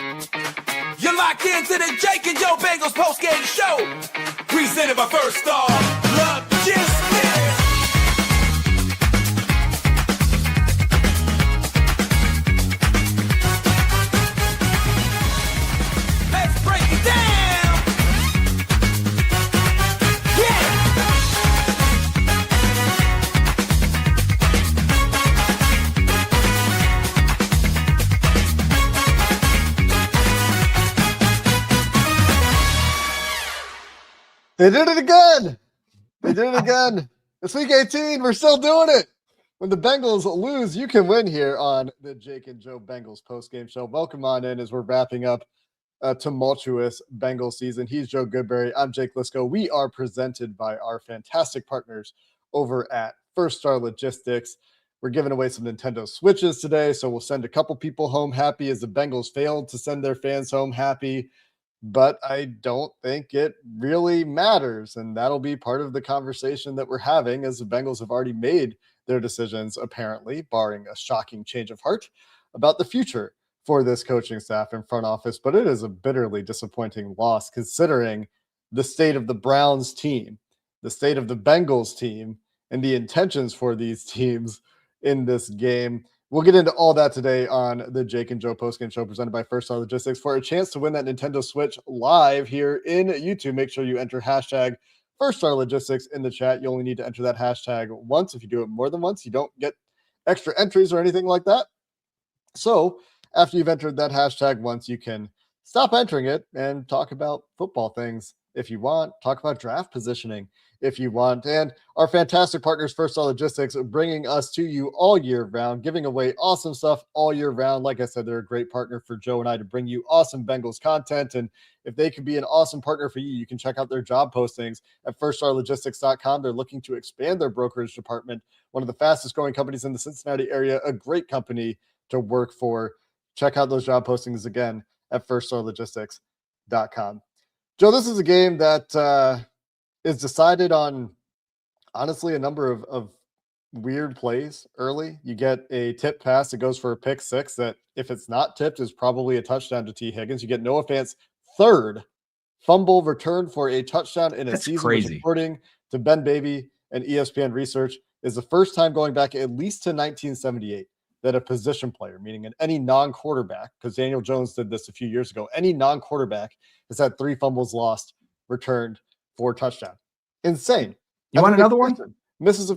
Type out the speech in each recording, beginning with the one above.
You're locked into the Jake and Joe Bengals Postgame Show, presented by First Star Logistics. Let's break it down. Yeah. They did it again. They did it again. It's week 18. We're still doing it. When the Bengals lose, you can win here on the Jake and Joe Bengals postgame show. Welcome on in as we're wrapping up a tumultuous Bengals season. He's Joe Goodberry. I'm Jake Liscow. We are presented by our fantastic partners over at First Star Logistics. We're giving away some Nintendo Switches today, so we'll send a couple people home happy as the Bengals failed to send their fans home happy. But I don't think it really matters, and that'll be part of the conversation that we're having as the Bengals have already made their decisions, apparently, barring a shocking change of heart, about the future for this coaching staff and front office. But it is a bitterly disappointing loss considering the state of the Browns team, the state of the Bengals team, and the intentions for these teams in this game. We'll get into all that today on the Jake and Joe postgame show presented by First Star Logistics. For a chance to win that Nintendo Switch live here in YouTube, make sure you enter hashtag First Star Logistics in the chat. You only need to enter that hashtag once. If you do it more than once, you don't get extra entries or anything like that. So after you've entered that hashtag once, you can stop entering it and talk about football things if you want, talk about draft positioning if you want. And our fantastic partners, First Star Logistics, are bringing us to you all year round, giving away awesome stuff all year round. Like I said, they're a great partner for Joe and I to bring you awesome Bengals content. And if they could be an awesome partner for you, you can check out their job postings at firststarlogistics.com. They're looking to expand their brokerage department, one of the fastest growing companies in the Cincinnati area, a great company to work for. Check out those job postings again at firststarlogistics.com. Joe, this is a game that is decided on, honestly, a number of weird plays early. You get a tip pass that goes for a pick six that, if it's not tipped, is probably a touchdown to T. Higgins. You get Noah Fant's third fumble return for a touchdown in a season, crazy. which, according to Ben Baby and ESPN research, is the first time going back at least to 1978 that a position player, meaning any non-quarterback, because Daniel Jones did this a few years ago, any non-quarterback has had 3 fumbles lost, returned for touchdown. Insane. You want another one? Misses a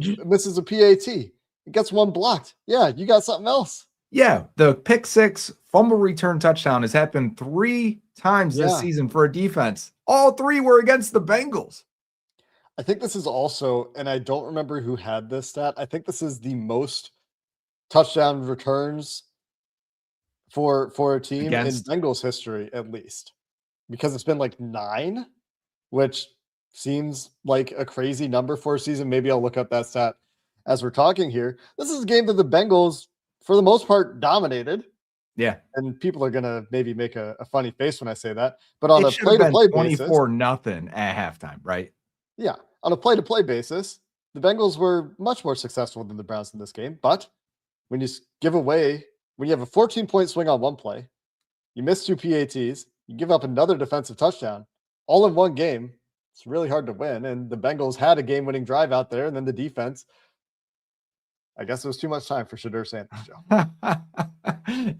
PAT. It gets one blocked. Yeah, you got something else. Yeah, the pick six fumble return touchdown has happened 3 times this season for a defense. All 3 were against the Bengals. I think this is also, and I don't remember who had this stat, I think this is the most touchdown returns for a team in Bengals history, at least, because it's been like 9, which seems like a crazy number for a season. Maybe I'll look up that stat as we're talking here. This is a game that the Bengals, for the most part, dominated. Yeah. And people are going to maybe make a funny face when I say that. But on a play-to-play basis, 24-0 at halftime, right? Yeah. On a play-to-play basis, the Bengals were much more successful than the Browns in this game. But when you give away, when you have a 14-point swing on one play, you miss 2 PATs, you give up another defensive touchdown, all in one game, it's really hard to win. And the Bengals had a game-winning drive out there, and then the defense, I guess it was too much time for Shadur Sanders, Joe.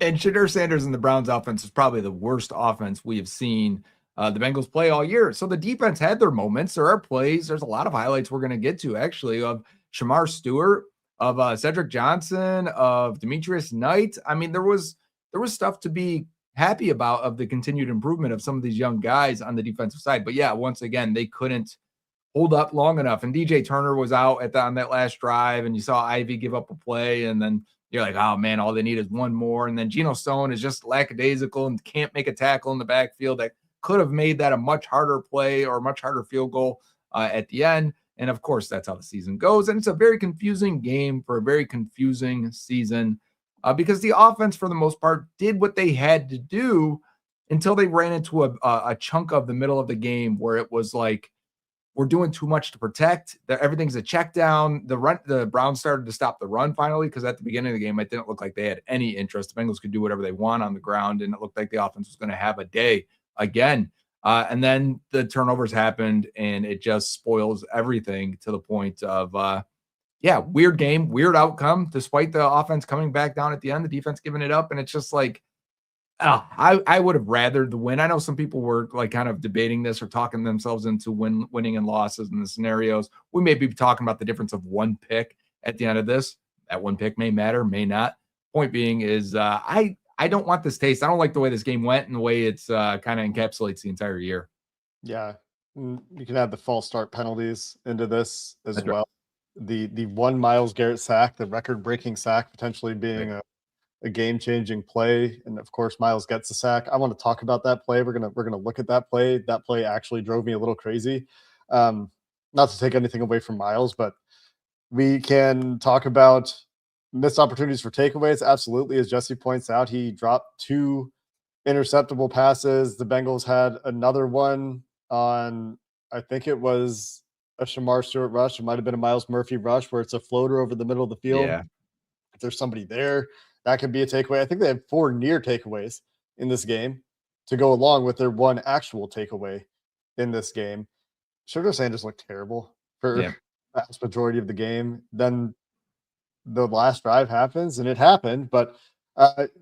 And Shadur Sanders and the Browns offense is probably the worst offense we have seen the Bengals play all year. So the defense had their moments. There are plays. There's a lot of highlights we're going to get to, actually, of Shamar Stewart, of Cedric Johnson, of Demetrius Knight. I mean, there was stuff to be happy about of the continued improvement of some of these young guys on the defensive side. But yeah, once again, they couldn't hold up long enough. And DJ Turner was out on that last drive, and you saw Ivy give up a play, and then you're like, oh man, all they need is one more. And then Geno Stone is just lackadaisical and can't make a tackle in the backfield that could have made that a much harder play or a much harder field goal at the end. And of course, that's how the season goes. And it's a very confusing game for a very confusing season because the offense, for the most part, did what they had to do until they ran into a chunk of the middle of the game where it was like we're doing too much to protect. Everything's a check down. The Browns started to stop the run finally, because at the beginning of the game, it didn't look like they had any interest. The Bengals could do whatever they want on the ground, and it looked like the offense was going to have a day again. And then the turnovers happened, and it just spoils everything to the point of, weird game, weird outcome, despite the offense coming back down at the end, the defense giving it up. And it's just like, I would have rathered the win. I know some people were like kind of debating this or talking themselves into winning and losses in the scenarios. We may be talking about the difference of one pick at the end of this. That one pick may matter, may not. Point being is, I don't want this taste. I don't like the way this game went and the way it's kind of encapsulates the entire year. Yeah. You can add the false start penalties into this as That's well. Right. The one Myles Garrett sack, the record-breaking sack, potentially being a game-changing play, and of course Myles gets a sack. I want to talk about that play. We're gonna look at that play. That play actually drove me a little crazy. Not to take anything away from Myles, but we can talk about missed opportunities for takeaways. Absolutely, as Jesse points out, he dropped 2 interceptable passes. The Bengals had another one on, I think it was a Shamar Stewart rush. It might have been a Miles Murphy rush where it's a floater over the middle of the field. Yeah. If there's somebody there, that could be a takeaway. I think they had 4 near takeaways in this game to go along with their one actual takeaway in this game. Shedeur Sanders looked terrible for the vast majority of the game. Then the last drive happens, and it happened. But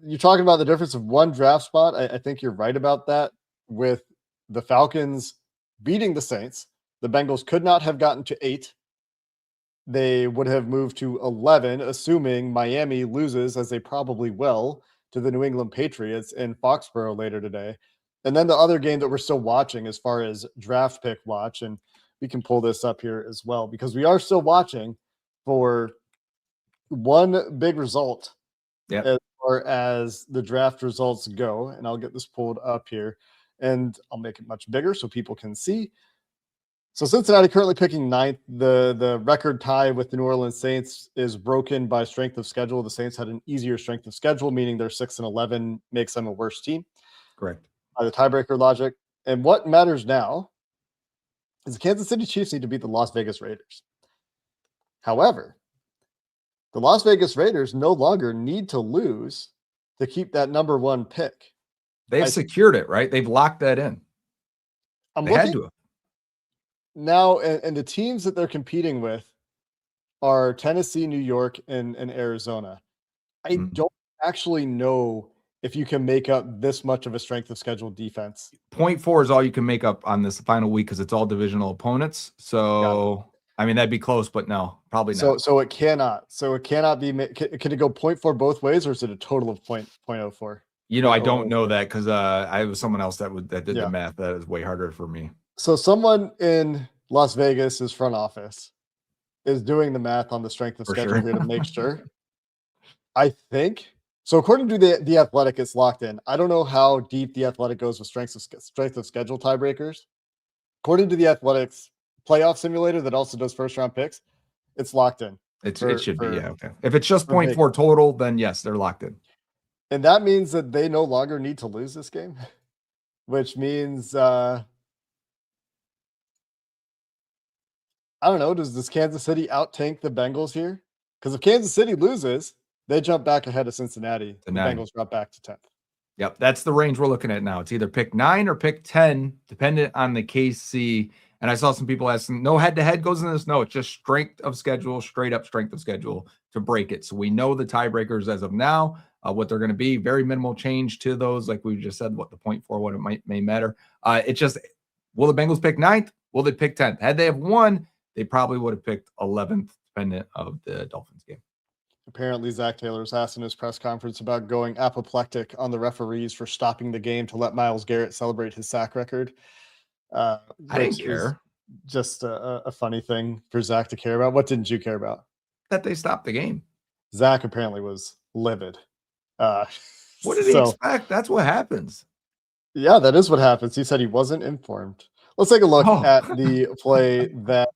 you're talking about the difference of one draft spot. I think you're right about that. With the Falcons beating the Saints, the Bengals could not have gotten to 8. They would have moved to 11, assuming Miami loses, as they probably will, to the New England Patriots in Foxborough later today. And then the other game that we're still watching as far as draft pick watch, and we can pull this up here as well, because we are still watching for one big result as far as the draft results go. And I'll get this pulled up here, and I'll make it much bigger so people can see. So Cincinnati currently picking 9th. The record tie with the New Orleans Saints is broken by strength of schedule. The Saints had an easier strength of schedule, meaning their 6-11 makes them a worse team. Correct. By the tiebreaker logic. And what matters now is the Kansas City Chiefs need to beat the Las Vegas Raiders. However, the Las Vegas Raiders no longer need to lose to keep that number 1 pick. They've secured it, right? They've locked that in. They had to have. Now, and the teams that they're competing with are Tennessee, New York, and Arizona. I don't actually know if you can make up this much of a strength of schedule defense. 0.4 is all you can make up on this final week because it's all divisional opponents. So, I mean, that'd be close, but no, probably not. So it cannot. So it cannot be. Can it go 0.4 both ways, or is it a total of 0.04? You know, I don't know that because I was someone else that did the math. That is way harder for me. So someone in Las Vegas's front office is doing the math on the strength of schedule here to make sure. I think so. According to the Athletic, it's locked in. I don't know how deep the Athletic goes with strength of schedule tiebreakers. According to the Athletic's playoff simulator that also does first round picks, it's locked in. It should be, okay. If it's just 0.4 total, then yes, they're locked in. And that means that they no longer need to lose this game, which means I don't know. Does this Kansas City out-tank the Bengals here? Because if Kansas City loses, they jump back ahead of Cincinnati. The Bengals drop back to 10th. Yep, that's the range we're looking at now. It's either pick 9 or pick 10, dependent on the KC. And I saw some people asking, no head-to-head goes in this? No, it's just strength of schedule, straight-up strength of schedule to break it. So we know the tiebreakers as of now, what they're going to be. Very minimal change to those, like we just said, what the 0.4, what it may matter. It's just, will the Bengals pick 9th? Will they pick 10th? Had they have won, they probably would have picked 11th, dependent of the Dolphins game. Apparently, Zac Taylor was asked in his press conference about going apoplectic on the referees for stopping the game to let Myles Garrett celebrate his sack record. I didn't care. Just a funny thing for Zac to care about. What didn't you care about? That they stopped the game. Zac apparently was livid. What did he expect? That's what happens. Yeah, that is what happens. He said he wasn't informed. Let's take a look at the play that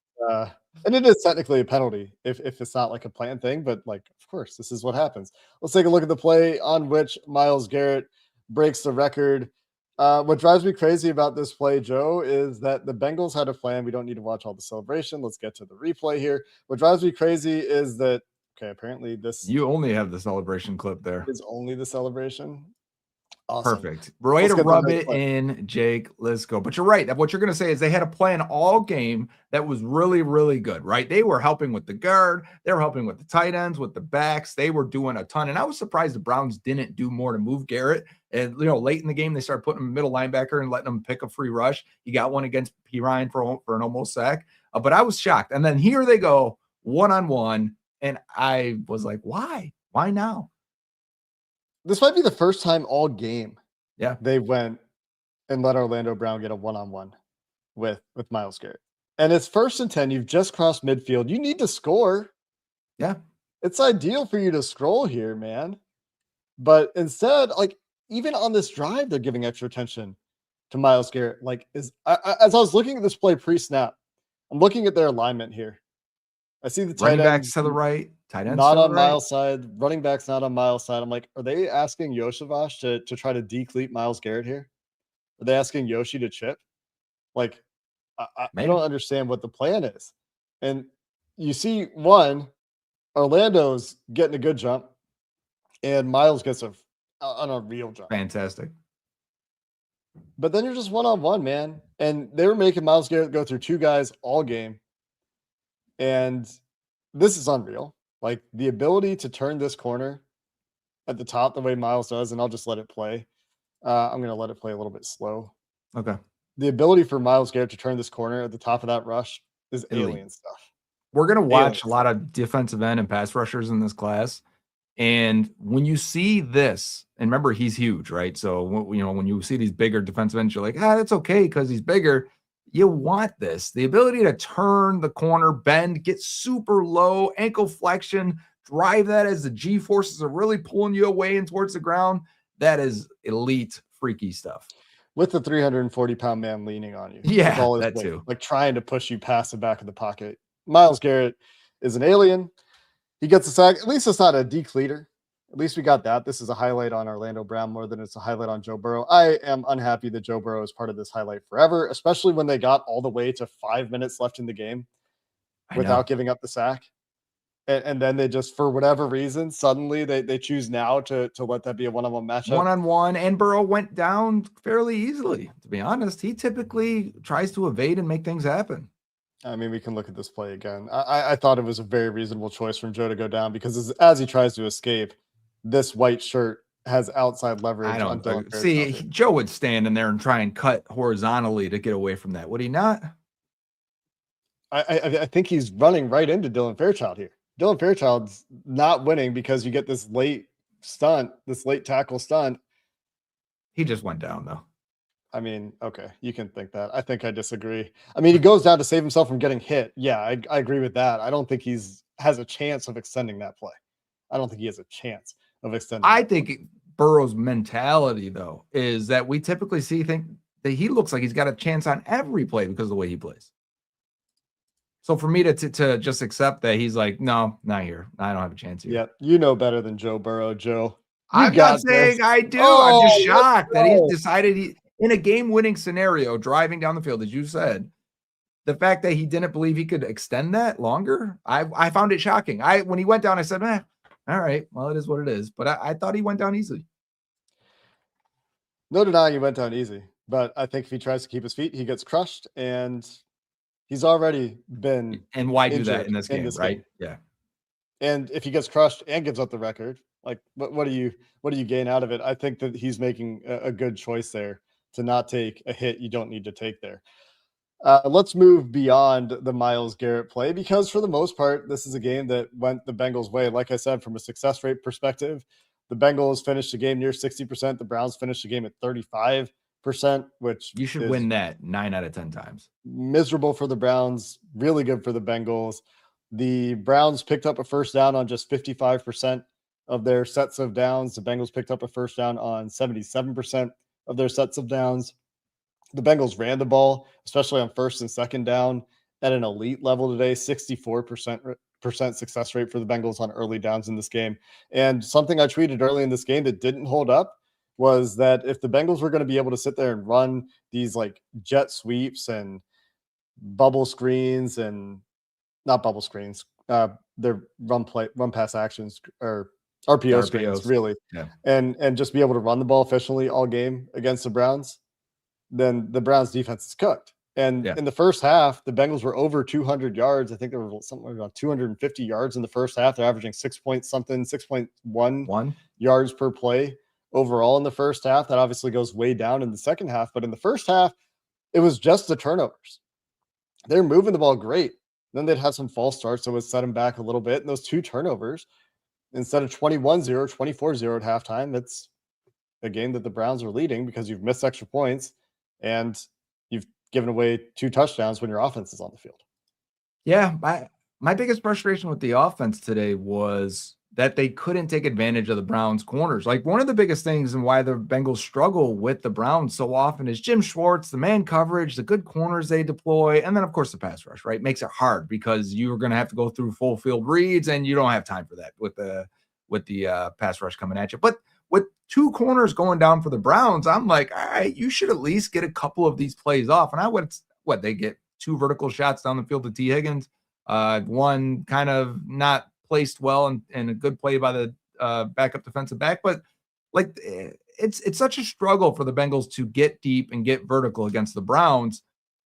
and it is technically a penalty if it's not like a planned thing, but like, of course, this is what happens. Let's take a look at the play on which Myles Garrett breaks the record What drives me crazy about this play, Joe, is that the Bengals had a plan. We don't need to watch all the celebration. Let's get to the replay here. What drives me crazy is that, okay, apparently this You only have the celebration clip there. is only the celebration. Awesome. Perfect. Way Let's to get the rub next it play. in, Jake Liscow. But you're right. What you're going to say is they had a plan all game that was really, really good, right? They were helping with the guard. They were helping with the tight ends, with the backs. They were doing a ton. And I was surprised the Browns didn't do more to move Garrett. And, late in the game, they started putting him middle linebacker and letting him pick a free rush. He got one against P. Ryan for an almost sack. But I was shocked. And then here they go, one-on-one. And I was like, why? Why now? This might be the first time all game Yeah. they went and let Orlando Brown get a one-on-one with Myles Garrett. And it's 1st and 10. You've just crossed midfield. You need to score. Yeah. It's ideal for you to scroll here, man. But instead, like, even on this drive, they're giving extra attention to Myles Garrett. Like, as I was looking at this play pre-snap, I'm looking at their alignment here. I see the tight Running end backs to the right, tight ends not to the on right. Myles' side, running backs not on Myles' side. I'm like, are they asking Yoshavash to try to decleat Myles Garrett here? Are they asking Yoshi to chip? Like, I don't understand what the plan is. And you see, Orlando's getting a good jump, and Myles gets an unreal jump. Fantastic. But then you're just one-on-one, man. And they were making Myles Garrett go through 2 guys all game. And this is unreal. Like, the ability to turn this corner at the top the way Myles does, and I'll just let it play. I'm going to let it play a little bit slow. Okay. The ability for Myles Garrett to turn this corner at the top of that rush is alien stuff. We're going to watch a lot of defensive end and pass rushers in this class. And when you see this, and remember, he's huge, right? So, when you see these bigger defensive ends, you're like, that's okay because he's bigger. You want this. The ability to turn the corner, bend, get super low, ankle flexion, drive that as the G-forces are really pulling you away and towards the ground. That is elite, freaky stuff. With the 340-pound man leaning on you. Yeah, with all his that weight, too. like trying to push you past the back of the pocket. Myles Garrett is an alien. He gets a sack. At least it's not a decleater. At least we got that. This is a highlight on Orlando Brown more than it's a highlight on Joe Burrow. I am unhappy that Joe Burrow is part of this highlight forever, especially when they got all the way to 5 minutes left in the game without giving up the sack. And then they just, for whatever reason, suddenly they choose now to let that be a one-on-one matchup. One-on-one, and Burrow went down fairly easily, to be honest. He typically tries to evade and make things happen. I mean, we can look at this play again. I thought it was a very reasonable choice from Joe to go down because as he tries to escape, this white shirt has outside leverage. I don't see. Joe would stand in there and try and cut horizontally to get away from that. Would he not? I think he's running right into Dylan Fairchild here. Dylan Fairchild's not winning because you get this late tackle stunt. He just went down, though. I mean, okay, you can think that. I think I disagree. I mean, he goes down to save himself from getting hit. Yeah, I agree with that. I don't think has a chance of extending that play. I don't think he has a chance of extending. I think Burrow's mentality, though, is that we typically think that he looks like he's got a chance on every play because of the way he plays. So for me to just accept that he's like, no, not here. I don't have a chance here. Yeah, you know better than Joe Burrow, Joe. I'm not saying I do. I'm just shocked that he decided in a game-winning scenario, driving down the field, as you said, the fact that he didn't believe he could extend that longer, I found it shocking. When he went down, I said, all right, well, it is what it is. But I thought he went down easily. No denying he went down easy. But I think if he tries to keep his feet, he gets crushed. And he's already been. And why do that in this game, right? Yeah. And if he gets crushed and gives up the record, like what do you gain out of it? I think that he's making a good choice there to not take a hit you don't need to take there. Let's move beyond the Myles Garrett play because for the most part, this is a game that went the Bengals' way. Like I said, from a success rate perspective, the Bengals finished the game near 60%. The Browns finished the game at 35%, which you should win that 9 out of 10 times. Miserable for the Browns, really good for the Bengals. The Browns picked up a first down on just 55% of their sets of downs. The Bengals picked up a first down on 77% of their sets of downs. The Bengals ran the ball, especially on first and second down, at an elite level today, 64% success rate for the Bengals on early downs in this game. And something I tweeted early in this game that didn't hold up was that if the Bengals were going to be able to sit there and run these like jet sweeps and bubble screens and not bubble screens, their run pass actions or RPO screens, RPOs. really, Yeah. and just be able to run the ball efficiently all game against the Browns, then the Browns defense is cooked. And Yeah. in the first half, the Bengals were over 200 yards. I think there were something around 250 yards in the first half. They're averaging 6.1 yards per play overall in the first half. That obviously goes way down in the second half. But in the first half, it was just the turnovers. They're moving the ball great. Then they'd have some false starts that would set them back a little bit. And those 2 turnovers, instead of 21-0, 24-0 at halftime, it's a game that the Browns are leading because you've missed extra points and you've given away 2 touchdowns when your offense is on the field. Yeah, my biggest frustration with the offense today was that they couldn't take advantage of the Browns' corners. Like, one of the biggest things and why the Bengals struggle with the Browns so often is Jim Schwartz, the man coverage, the good corners they deploy, and then, of course, the pass rush, right? Makes it hard because you're going to have to go through full field reads, and you don't have time for that with the pass rush coming at you. But with 2 corners going down for the Browns, I'm like, all right, you should at least get a couple of these plays off. And I would, they get 2 vertical shots down the field to T. Higgins, one kind of not placed well and a good play by the backup defensive back. But like, it's such a struggle for the Bengals to get deep and get vertical against the Browns.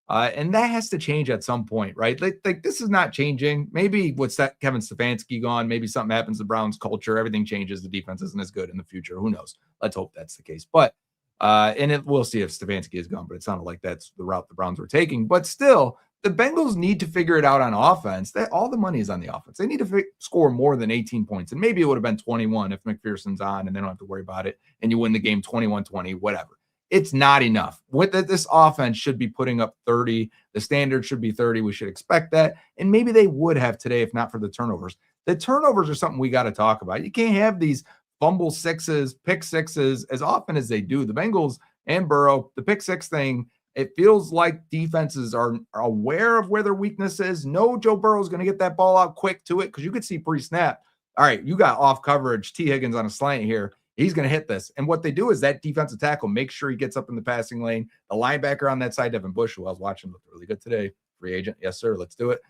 And that has to change at some point, right? Like this is not changing. Maybe with Kevin Stefanski gone, maybe something happens to Browns culture. Everything changes. The defense isn't as good in the future. Who knows? Let's hope that's the case. But we'll see if Stefanski is gone, but it sounded like that's the route the Browns were taking. But still, the Bengals need to figure it out on offense. All the money is on the offense. They need to score more than 18 points. And maybe it would have been 21 if McPherson's on and they don't have to worry about it. And you win the game 21-20, whatever. It's not enough. This offense should be putting up 30. The standard should be 30. We should expect that. And maybe they would have today if not for the turnovers. The turnovers are something we got to talk about. You can't have these fumble sixes, pick sixes as often as they do. The Bengals and Burrow, the pick six thing, it feels like defenses are aware of where their weakness is. No, Joe Burrow is going to get that ball out quick to it because you could see pre-snap. All right, you got off coverage. T. Higgins on a slant here. He's going to hit this. And what they do is that defensive tackle makes sure he gets up in the passing lane. The linebacker on that side, Devin Bush, who I was watching, looked really good today. Free agent. Yes, sir. Let's do it.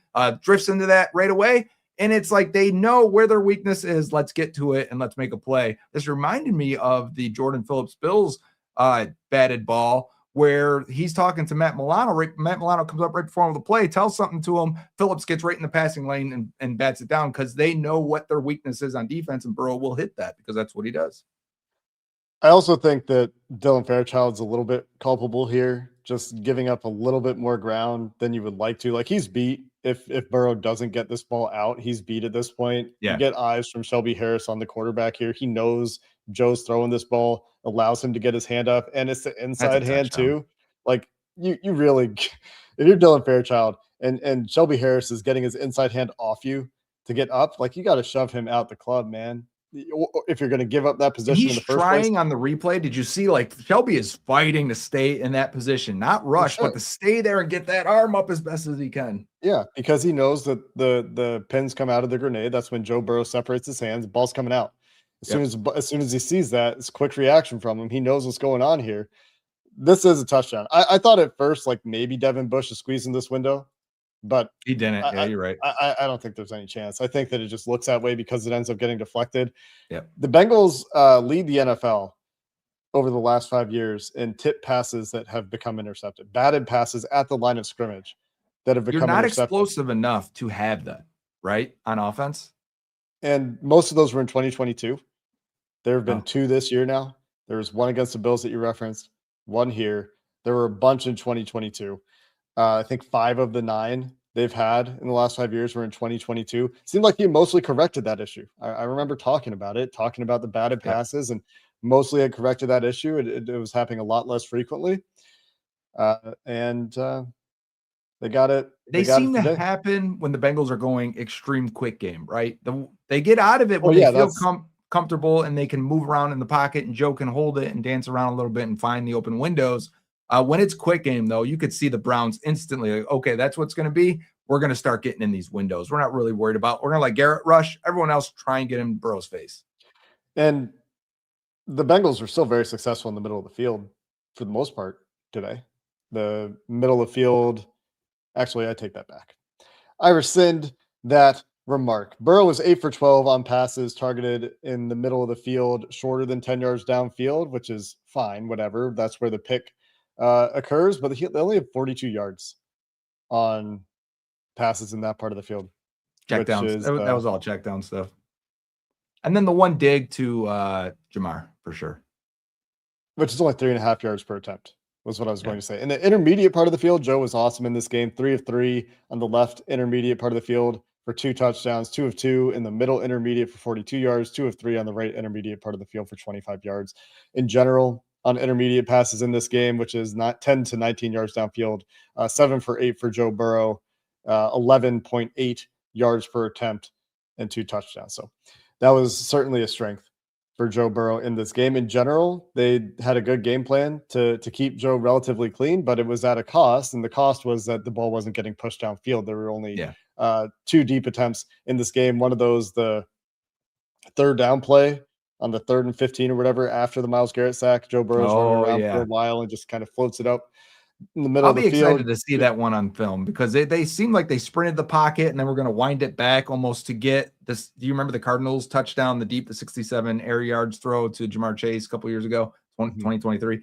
Drifts into that right away. And it's like they know where their weakness is. Let's get to it and let's make a play. This reminded me of the Jordan Phillips Bills batted ball where he's talking to Matt Milano. Matt Milano comes up right before him with the play, tells something to him. Phillips gets right in the passing lane and bats it down because they know what their weakness is on defense, and Burrow will hit that because that's what he does. I also think that Dylan Fairchild's a little bit culpable here, just giving up a little bit more ground than you would like to. Like, he's beat. If Burrow doesn't get this ball out, he's beat at this point. Yeah. You get eyes from Shelby Harris on the quarterback here. He knows Joe's throwing this ball, allows him to get his hand up, and it's the inside hand too. Like, you really, if you're Dylan Fairchild and Shelby Harris is getting his inside hand off you to get up, like, you got to shove him out the club, man. If you're going to give up that position in the first place. He's trying on the replay. Did you see, like, Shelby is fighting to stay in that position, not rush, but to stay there and get that arm up as best as he can. Yeah, because he knows that the pins come out of the grenade. That's when Joe Burrow separates his hands. The ball's coming out. As soon as he sees that, it's a quick reaction from him. He knows what's going on here. This is a touchdown. I thought at first, like, maybe Devin Bush is squeezing this window, but he didn't. You're right. I don't think there's any chance. I think that it just looks that way because it ends up getting deflected. Yeah. The Bengals lead the NFL over the last 5 years in tip passes that have become intercepted, batted passes at the line of scrimmage that have become You're not intercepted. Explosive enough to have that, right, on offense? And most of those were in 2022. There have been 2 this year now. There was one against the Bills that you referenced, one here. There were a bunch in 2022. I think 5 of the 9 they've had in the last 5 years were in 2022. Seemed like he mostly corrected that issue. I remember talking about the batted passes, and mostly had corrected that issue. It was happening a lot less frequently. And they got it. They seem to happen when the Bengals are going extreme quick game, right? They get out of it when they feel comfortable and they can move around in the pocket and Joe can hold it and dance around a little bit and find the open windows. When it's quick game, though, you could see the Browns instantly like, okay, that's what's going to be. We're going to start getting in these windows. We're not really worried about. We're going to let Garrett rush. Everyone else try and get in Burrow's face. And The Bengals were still very successful in the middle of the field for the most part today. The middle of the field, actually, I take that back. I rescind that remark. Burrow was 8 for 12 on passes targeted in the middle of the field, shorter than 10 yards downfield, which is fine, whatever. That's where the pick occurs. But they only have 42 yards on passes in that part of the field. Check downs. Is, That was all check down stuff. And then the one dig to Jamar, for sure. Which is only 3.5 yards per attempt, was what I was going to say. In the intermediate part of the field, Joe was awesome in this game. 3 of 3 on the left intermediate part of the field for 2 touchdowns, 2 of 2 in the middle intermediate for 42 yards, 2 of 3 on the right intermediate part of the field for 25 yards. In general, on intermediate passes in this game, which is not 10 to 19 yards downfield, 7 for 8 for Joe Burrow, 11.8 yards per attempt, and 2 touchdowns. So that was certainly a strength for Joe Burrow in this game. In general, they had a good game plan to keep Joe relatively clean, but it was at a cost, and the cost was that the ball wasn't getting pushed downfield. There were only 2 deep attempts in this game. One of those, the third down play on the 3rd and 15 or whatever, after the Myles Garrett sack, Joe Burrow's running around for a while and just kind of floats it up in the middle of the field. I'll be excited to see that one on film, because they seemed like they sprinted the pocket and then we're going to wind it back almost to get this. Do you remember the Cardinals touchdown, the 67 air yards throw to Jamar Chase a couple years ago, 2023?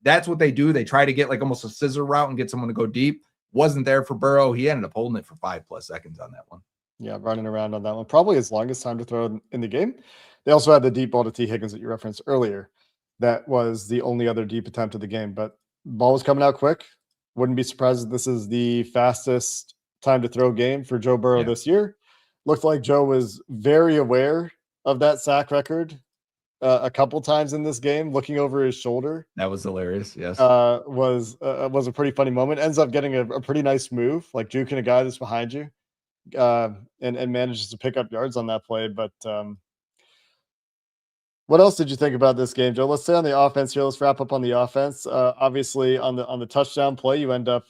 That's what they do. They try to get like almost a scissor route and get someone to go deep. Wasn't there for Burrow. He ended up holding it for 5+ seconds on that one. Yeah, running around on that one. Probably his longest time to throw in the game. They also had the deep ball to T. Higgins that you referenced earlier. That was the only other deep attempt of the game, but ball was coming out quick. Wouldn't be surprised if this is the fastest time to throw game for Joe Burrow this year. Looked like Joe was very aware of that sack record a couple times in this game, looking over his shoulder. That was hilarious. Yes. Was a pretty funny moment. Ends up getting a pretty nice move, like juking a guy that's behind you, and manages to pick up yards on that play. But what else did you think about this game, Joe? Let's stay on the offense here. Let's wrap up on the offense. Obviously, on the touchdown play, you end up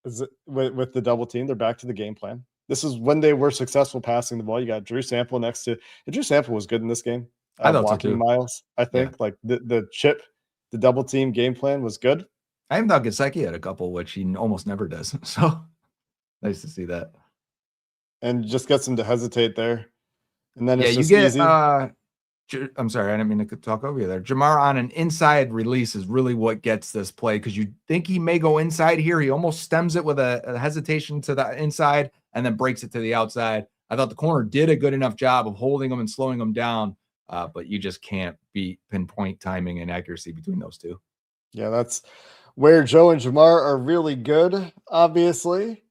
with the double team. They're back to the game plan. This is when they were successful passing the ball. You got Drew Sample next to. And Drew Sample was good in this game. I thought blocking so too. Myles. I think like the chip, the double team game plan was good. I even thought Gesicki had a couple, which he almost never does. So nice to see that. And just gets him to hesitate there. And then it's you just get easy. I'm sorry, I didn't mean to talk over you there. Jamar on an inside release is really what gets this play, because you think he may go inside here. He almost stems it with a hesitation to the inside and then breaks it to the outside. I thought the corner did a good enough job of holding him and slowing him down, but you just can't beat pinpoint timing and accuracy between those two. Yeah, that's where Joe and Jamar are really good, obviously.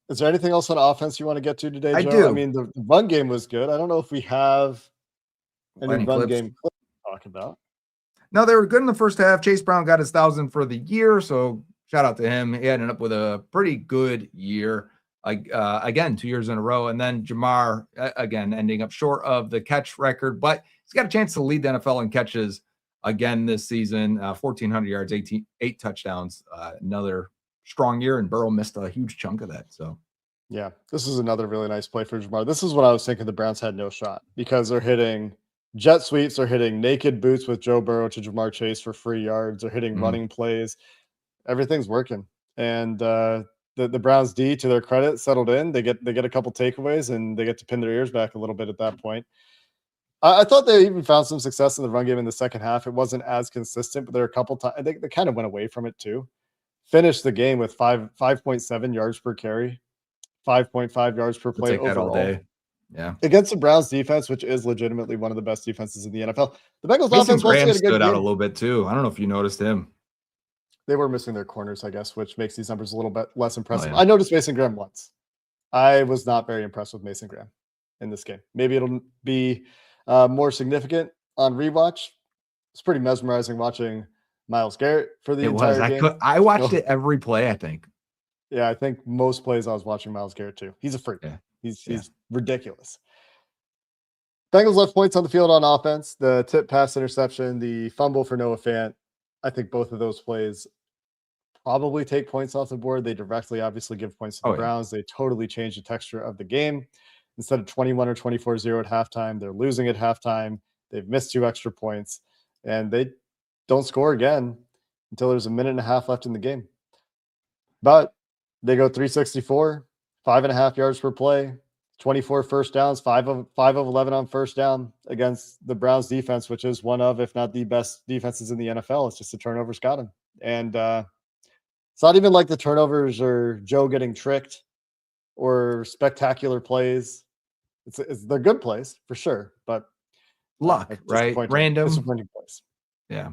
Is there anything else on offense you want to get to today, Joe? I do. I mean, the run game was good. I don't know if we have any run game clips to talk about. No, they were good in the first half. Chase Brown got his 1,000 for the year, so shout out to him. He ended up with a pretty good year, again, 2 years in a row. And then Jamar, again, ending up short of the catch record, but he's got a chance to lead the NFL in catches again this season. 1,400 yards, 8 touchdowns, another strong year, and Burrow missed a huge chunk of that. So, yeah, this is another really nice play for Jamar. This is what I was thinking the Browns had no shot, because they're hitting jet sweeps, they're hitting naked boots with Joe Burrow to Jamar Chase for free yards, they're hitting running plays. Everything's working. And the Browns D, to their credit, settled in. They get a couple takeaways and they get to pin their ears back a little bit at that point. I thought they even found some success in the run game in the second half. It wasn't as consistent, but there are a couple times I think they kind of went away from it too. Finished the game with 5.7 yards per carry, 5.5 yards per play overall. All day. Yeah, against the Browns defense, which is legitimately one of the best defenses in the NFL. The Bengals offense Graham stood out a little bit too. I don't know if you noticed him. They were missing their corners, I guess, which makes these numbers a little bit less impressive. Oh, yeah. I noticed Mason Graham once. I was not very impressed with Mason Graham in this game. Maybe it'll be more significant on rewatch. It's pretty mesmerizing watching Myles Garrett for the entire game. I watched it every play, I think. Yeah, I think most plays I was watching Myles Garrett too. He's a freak. Yeah. He's ridiculous. Bengals left points on the field on offense. The tip pass interception, the fumble for Noah Fant. I think both of those plays probably take points off the board. They directly, obviously, give points to the Browns. They totally change the texture of the game. Instead of 21 or 24-0 at halftime, they're losing at halftime. They've missed 2 extra points, and they don't score again until there's a minute and a half left in the game. But they go 364, 5.5 yards per play, 24 first downs, 5 of 11 on first down against the Browns defense, which is one of, if not the best defenses in the NFL. It's just the turnovers got him. And it's not even like the turnovers are Joe getting tricked or spectacular plays. They're good plays for sure, but luck, right? Random disappointing plays. Yeah.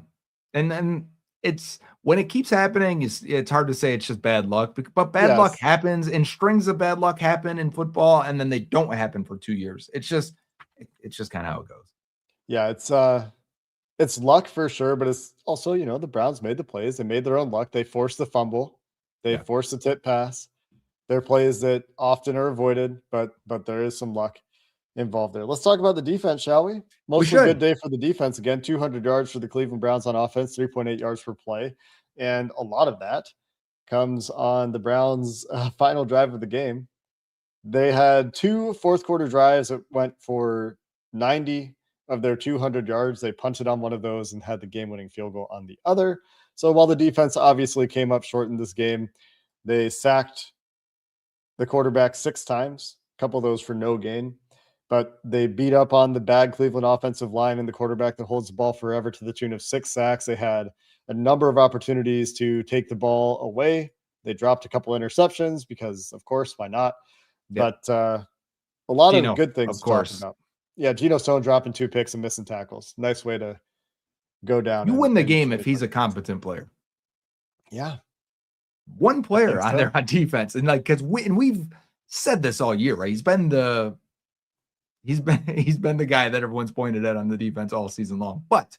And then it's when it keeps happening, it's hard to say it's just bad luck, but bad luck happens, and strings of bad luck happen in football, and then they don't happen for 2 years. It's just kind of how it goes. Yeah, it's luck for sure, but it's also, the Browns made the plays. They made their own luck. They forced the fumble. They forced the tip pass. They're plays that often are avoided, but there is some luck involved there. Let's talk about the defense, shall we? Mostly good day for the defense. Again, 200 yards for the Cleveland Browns on offense, 3.8 yards per play. And a lot of that comes on the Browns' final drive of the game. They had 2 fourth quarter drives that went for 90 of their 200 yards. They punted on one of those and had the game-winning field goal on the other. So while the defense obviously came up short in this game, they sacked the quarterback 6 times, a couple of those for no gain. But they beat up on the bad Cleveland offensive line and the quarterback that holds the ball forever to the tune of 6 sacks. They had a number of opportunities to take the ball away. They dropped a couple interceptions because, of course, why not? Yep. But a lot of good things to talk about. Yeah, Geno Stone dropping 2 picks and missing tackles. Nice way to go down. You win the game if he's a competent player. Yeah. One player on there on defense. And because we've said this all year, right? He's been the guy that everyone's pointed at on the defense all season long. But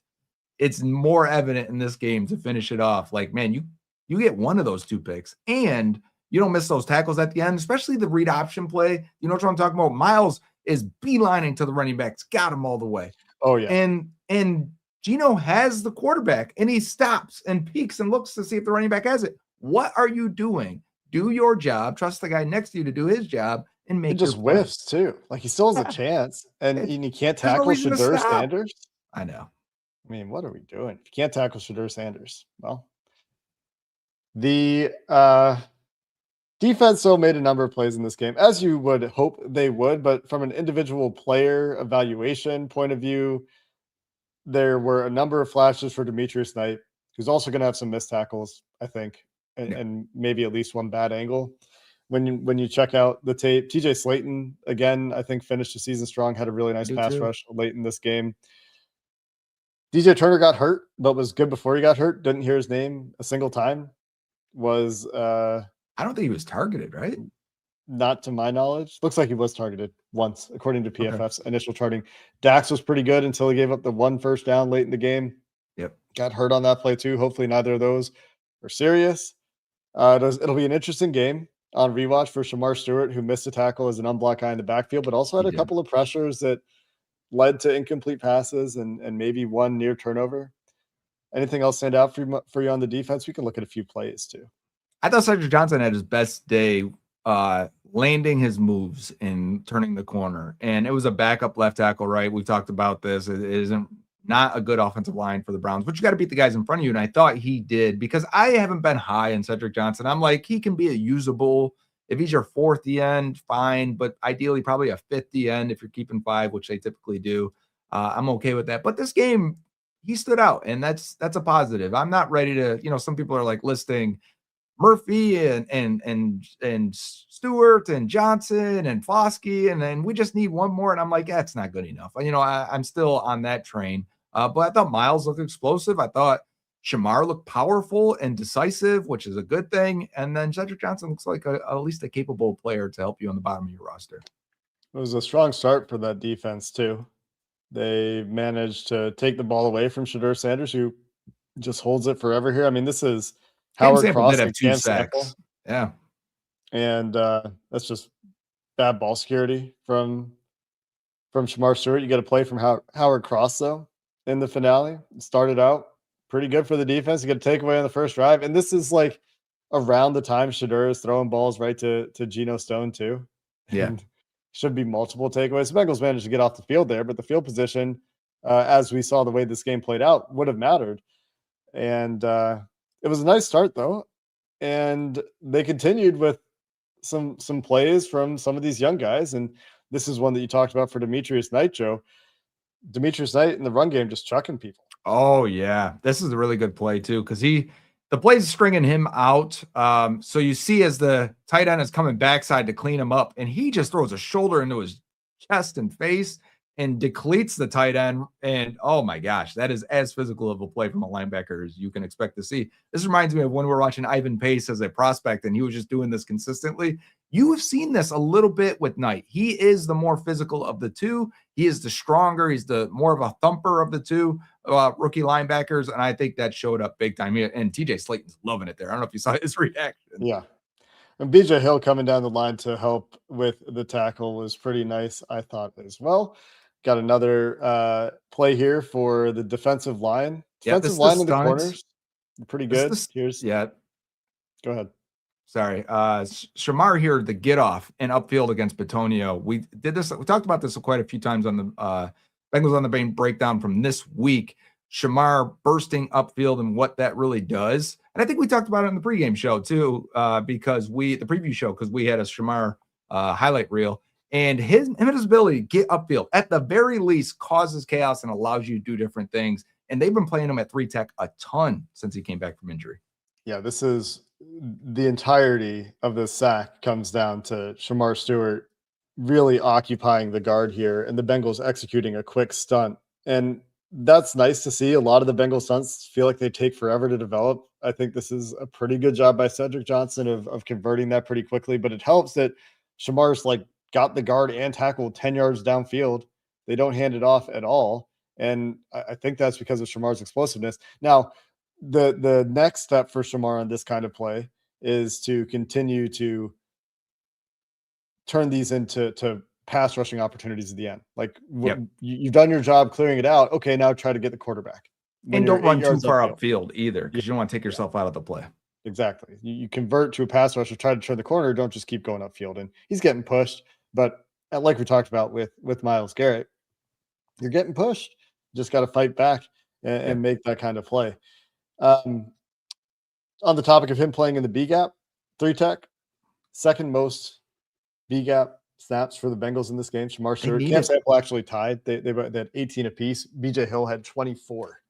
it's more evident in this game to finish it off. Like, man, you get one of those 2 picks and you don't miss those tackles at the end, especially the read option play. You know what I'm talking about? Myles is beelining to the running backs, got him all the way. Oh, yeah. And Geno has the quarterback, and he stops and peeks and looks to see if the running back has it. What are you doing? Do your job. Trust the guy next to you to do his job. And make just whiffs too. Like he still has a chance, and he can't tackle Shedeur Sanders. I know. I mean, what are we doing? If you can't tackle Shedeur Sanders, well, the defense though made a number of plays in this game, as you would hope they would. But from an individual player evaluation point of view, there were a number of flashes for Demetrius Knight, who's also going to have some missed tackles, I think, and maybe at least one bad angle. When you check out the tape, TJ Slayton, again, I think finished the season strong, had a really nice pass rush late in this game. DJ Turner got hurt, but was good before he got hurt. Didn't hear his name a single time. I don't think he was targeted, right? Not to my knowledge. Looks like he was targeted once, according to PFF's initial charting. Dax was pretty good until he gave up the 1 first down late in the game. Yep. Got hurt on that play too. Hopefully neither of those are serious. It'll be an interesting game on rewatch for Shamar Stewart, who missed a tackle as an unblocked guy in the backfield, but also had a couple of pressures that led to incomplete passes and maybe one near turnover. Anything else stand out for you on the defense? We can look at a few plays too. I thought Cedric Johnson had his best day landing his moves and turning the corner. And it was a backup left tackle, right? We've talked about this. It isn't not a good offensive line for the Browns, but you got to beat the guys in front of you. And I thought he did, because I haven't been high in Cedric Johnson. I'm like, he can be a usable, if he's your 4th end, fine, but ideally probably a 5th end if you're keeping 5, which they typically do. I'm okay with that. But this game, he stood out, and that's a positive. I'm not ready to, some people are like listing Murphy and Stewart and Johnson and Foskey, and then we just need one more. And I'm like, that's not good enough. I'm still on that train. But I thought Myles looked explosive. I thought Shamar looked powerful and decisive, which is a good thing. And then Cedric Johnson looks like at least a capable player to help you on the bottom of your roster. It was a strong start for that defense too. They managed to take the ball away from Shedeur Sanders, who just holds it forever here. I mean, this is Howard Cross did have 2 sacks. Yeah. And that's just bad ball security from Shamar Stewart. You get a play from Howard Cross, though, in the finale. It started out pretty good for the defense. You get a takeaway on the first drive. And this is like around the time Shedeur is throwing balls right to Geno Stone, too. Yeah. And should be multiple takeaways. The Bengals managed to get off the field there, but the field position as we saw the way this game played out, would have mattered. And it was a nice start, though. And they continued with some plays from some of these young guys. And this is one that you talked about for Demetrius Knight, Joe. Demetrius Knight in the run game just chucking people. Oh, yeah. This is a really good play, too, because the play's stringing him out. So you see as the tight end is coming backside to clean him up, and he just throws a shoulder into his chest and face and depletes the tight end. And oh my gosh, that is as physical of a play from a linebacker as you can expect to see. This reminds me of when we were watching Ivan Pace as a prospect, and he was just doing this consistently. You have seen this a little bit with Knight. He is the more physical of the two. He is the stronger. He's the more of a thumper of the two rookie linebackers, and I think that showed up big time. And TJ Slayton's loving it there. I don't know if you saw his reaction. Yeah. And BJ Hill coming down the line to help with the tackle was pretty nice, I thought, as well. Got another play here for the defensive line. Defensive line in the corners, pretty good. Go ahead. Sorry. Shamar here, the get off and upfield against Bitonio. We talked about this quite a few times on the Bengals on the Brain breakdown from this week. Shamar bursting upfield and what that really does. And I think we talked about it in the pregame show too, because the preview show, because we had a Shamar highlight reel, and his ability to get upfield at the very least causes chaos and allows you to do different things. And they've been playing him at 3 tech a ton since he came back from injury. Yeah, this is the entirety of this sack comes down to Shamar Stewart really occupying the guard here and the Bengals executing a quick stunt. And that's nice to see. A lot of the Bengal stunts feel like they take forever to develop. I think this is a pretty good job by Cedric Johnson of converting that pretty quickly, but it helps that Shamar's got the guard and tackle 10 yards downfield. They don't hand it off at all. And I think that's because of Shamar's explosiveness. Now, the next step for Shamar on this kind of play is to continue to turn these into pass rushing opportunities at the end. You've done your job clearing it out. Okay, now try to get the quarterback. And don't run too far upfield either, because you don't want to take yourself out of the play. Exactly. You convert to a pass rusher, try to turn the corner, don't just keep going upfield. And he's getting pushed. But like we talked about with Myles Garrett, you're getting pushed. Just got to fight back and make that kind of play. On the topic of him playing in the B gap, 3 tech, second most B gap snaps for the Bengals in this game. Shamar Stewart, Cam Sample actually tied. They had 18 apiece. BJ Hill had 24.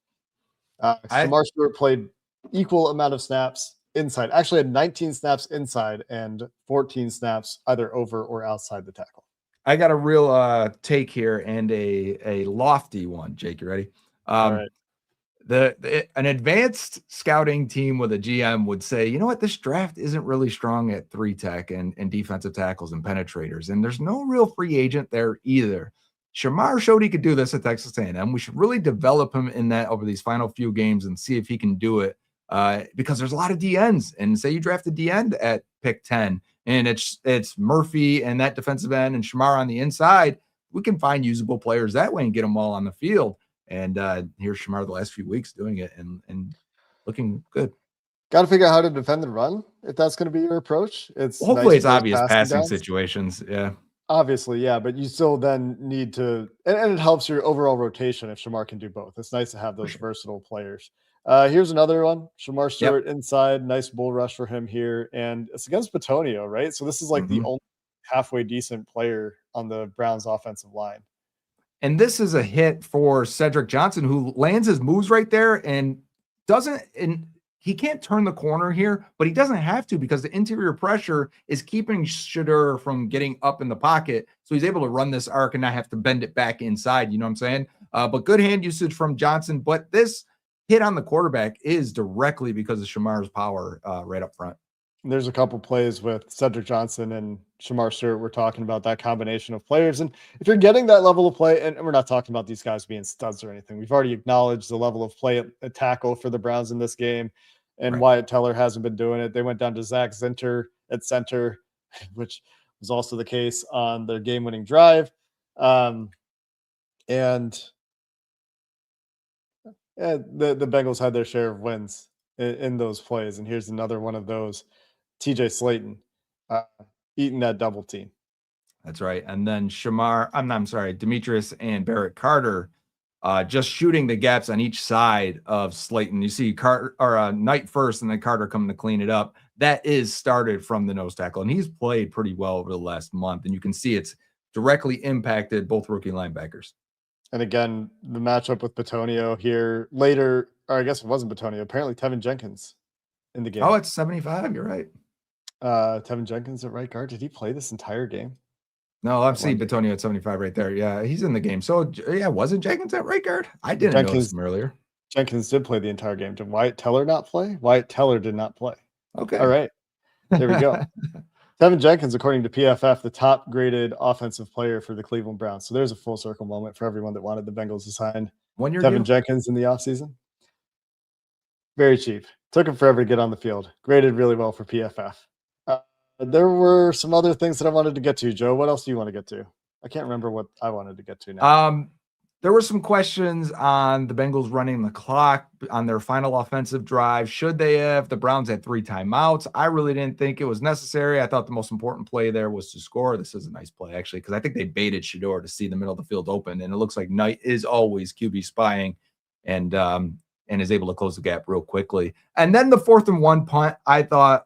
Shamar Stewart played equal amount of snaps inside. Actually had 19 snaps inside and 14 snaps either over or outside the tackle. I got a real take here and a lofty one. Jake, you ready? All right. An advanced scouting team with a GM would say, you know what, this draft isn't really strong at 3 tech and defensive tackles and penetrators, and there's no real free agent there either. Shamar showed he could do this at Texas A&M. We should really develop him in that over these final few games and see if he can do it, because there's a lot of DNs, and say you draft a DN at pick 10 and it's Murphy and that defensive end and Shamar on the inside, we can find usable players that way and get them all on the field. And here's Shamar the last few weeks doing it and looking good. Got to figure out how to defend the run if that's going to be your approach. Hopefully it's obvious passing situations. Yeah. Obviously, yeah, but you still then need to, and it helps your overall rotation if Shamar can do both. It's nice to have those versatile players. Here's another one. Shamar Stewart inside, nice bull rush for him here. And it's against Bitonio, right? So this is the only halfway decent player on the Browns offensive line. And this is a hit for Cedric Johnson, who lands his moves right there and he can't turn the corner here, but he doesn't have to because the interior pressure is keeping Shedeur from getting up in the pocket. So he's able to run this arc and not have to bend it back inside. You know what I'm saying? But good hand usage from Johnson. But this hit on the quarterback is directly because of Shamar's power right up front. There's a couple plays with Cedric Johnson and Shamar Stewart. We're talking about that combination of players. And if you're getting that level of play, and we're not talking about these guys being studs or anything, we've already acknowledged the level of play at tackle for the Browns in this game. And Wyatt Teller hasn't been doing it. They went down to Zach Zinter at center, which was also the case on their game-winning drive. The Bengals had their share of wins in those plays. And here's another one of those. TJ Slayton eating that double team. That's right. And then Demetrius and Barrett Carter just shooting the gaps on each side of Slayton. You see Carter or Knight first, and then Carter coming to clean it up. That is started from the nose tackle, and he's played pretty well over the last month. And you can see it's directly impacted both rookie linebackers. And again, the matchup with Bitonio here later, or I guess it wasn't Bitonio. Apparently, Tevin Jenkins in the game. Oh, it's 75. You're right. Tevin Jenkins at right guard. Did he play this entire game? No, I'm seeing Bitonio at 75 right there. Yeah, he's in the game. So, yeah, wasn't Jenkins at right guard? I didn't notice him earlier. Jenkins did play the entire game. Did Wyatt Teller not play? Wyatt Teller did not play. Okay. All right. There we go. Tevin Jenkins, according to PFF, the top graded offensive player for the Cleveland Browns. So there's a full circle moment for everyone that wanted the Bengals to sign Tevin Jenkins in the offseason. Very cheap. Took him forever to get on the field. Graded really well for PFF. There were some other things that I wanted to get to, Joe. What else do you want to get to? I can't remember what I wanted to get to now. There were some questions on the Bengals running the clock on their final offensive drive. Should they have? The Browns had 3 timeouts. I really didn't think it was necessary. I thought the most important play there was to score. This is a nice play, actually, because I think they baited Shedeur to see the middle of the field open, and it looks like Knight is always QB spying and is able to close the gap real quickly. And then the 4th and 1 punt, I thought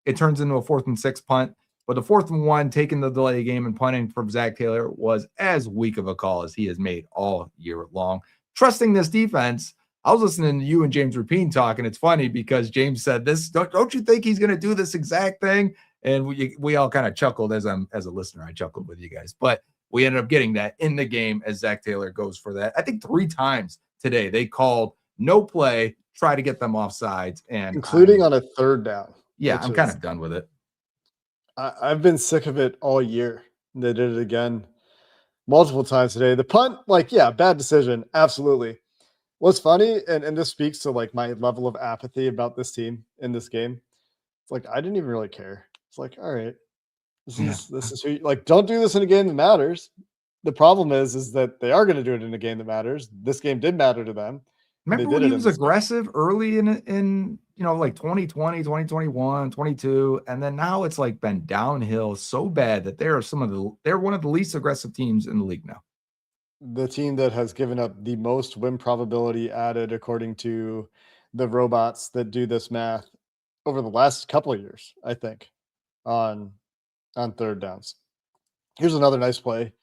it turns into a 4th and 6 punt. But the 4th and 1, taking the delay game and punting from Zac Taylor was as weak of a call as he has made all year long. Trusting this defense, I was listening to you and James Rapine talk, and it's funny because James said this, don't you think he's going to do this exact thing? And we all kind of chuckled as a listener. I chuckled with you guys. But we ended up getting that in the game as Zac Taylor goes for that. I think 3 times today they called no play, try to get them off sides. And including on a 3rd down. Yeah, I'm kind of done with it. I've been sick of it all year. They did it again multiple times today. The punt, bad decision. Absolutely. What's funny, and this speaks to my level of apathy about this team in this game. It's I didn't even really care. It's all right, this is who don't do this in a game that matters. The problem is that they are going to do it in a game that matters. This game did matter to them. Remember when he was aggressive early in 2020, 2021, 22, and then now it's been downhill so bad that they're one of the least aggressive teams in the league now. The team that has given up the most win probability added, according to the robots that do this math, over the last couple of years, I think, on 3rd downs. Here's another nice play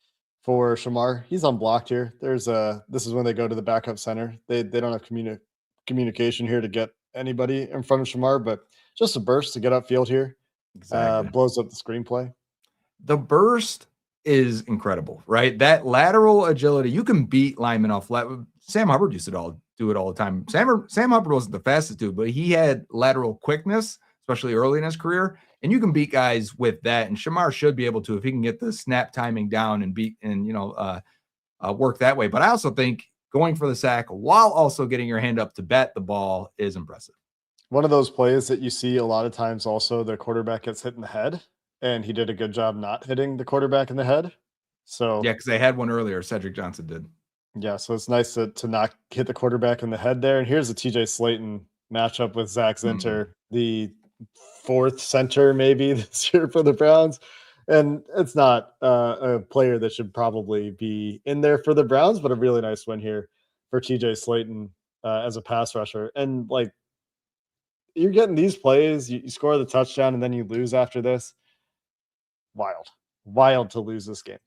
for Shamar. He's unblocked here. This is when they go to the backup center. They don't have communication here to get anybody in front of Shamar, but just a burst to get upfield here. Exactly. Blows up the screenplay. The burst is incredible, right? That lateral agility, you can beat linemen off. Sam Hubbard used to do it all the time. Sam Hubbard wasn't the fastest dude, but he had lateral quickness, especially early in his career. And you can beat guys with that. And Shamar should be able to, if he can get the snap timing down and work that way. But I also think going for the sack while also getting your hand up to bat the ball is impressive. One of those plays that you see a lot of times also, the quarterback gets hit in the head, and he did a good job not hitting the quarterback in the head. So yeah, because they had one earlier. Cedric Johnson did. Yeah, so it's nice to not hit the quarterback in the head there. And here's the TJ Slayton matchup with Zach Zinter, the 4th center maybe this year for the Browns. And it's not a player that should probably be in there for the Browns, but a really nice win here for TJ Slayton as a pass rusher. And you're getting these plays, you score the touchdown, and then you lose after this. Wild to lose this game.